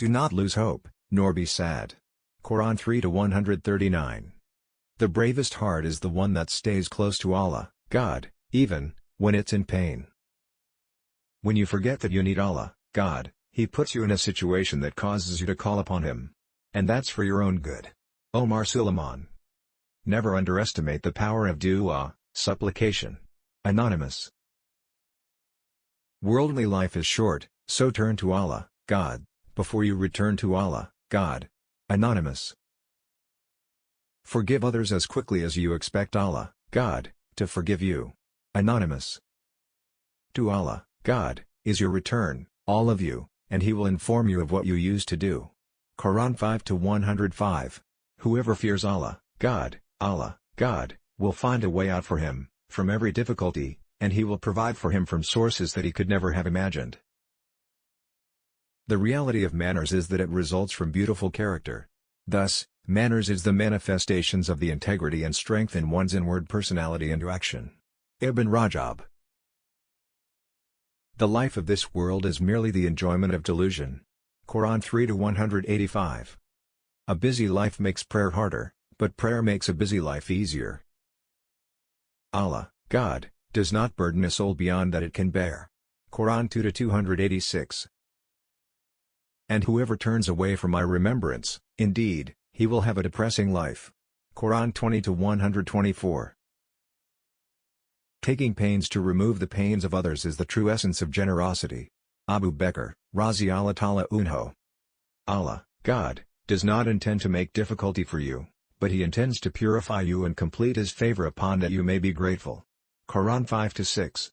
Do not lose hope, nor be sad. Quran 3-139. The bravest heart is the one that stays close to Allah, God, even when it's in pain. When you forget that you need Allah, God, He puts you in a situation that causes you to call upon Him. And that's for your own good. Omar Suleiman. Never underestimate the power of dua, supplication. Anonymous. Worldly life is short, so turn to Allah, God, before you return to Allah, God. Anonymous. Forgive others as quickly as you expect Allah, God, to forgive you. Anonymous. To Allah, God, is your return, all of you, and He will inform you of what you used to do. Quran 5-105. Whoever fears Allah, God, will find a way out for him, from every difficulty, and He will provide for him from sources that he could never have imagined. The reality of manners is that it results from beautiful character. Thus, manners is the manifestations of the integrity and strength in one's inward personality and action. Ibn Rajab. The life of this world is merely the enjoyment of delusion. Quran 3-185. A busy life makes prayer harder, but prayer makes a busy life easier. Allah, God, does not burden a soul beyond that it can bear. Quran 2-286. And whoever turns away from my remembrance, indeed, he will have a depressing life. Quran 20-124. Taking pains to remove the pains of others is the true essence of generosity. Abu Bakr, Raziallahu ta'ala anhu. Allah, God, does not intend to make difficulty for you, but He intends to purify you and complete His favor upon that you may be grateful. Quran 5-6.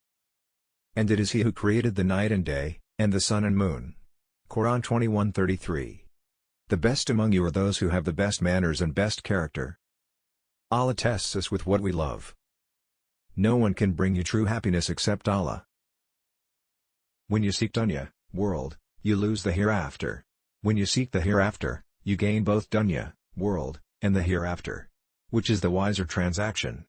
And it is He who created the night and day, and the sun and moon. Quran 21:33. The best among you are those who have the best manners and best character. Allah tests us with what we love. No one can bring you true happiness except Allah. When you seek dunya, world, you lose the hereafter. When you seek the hereafter, you gain both dunya, world, and the hereafter. Which is the wiser transaction?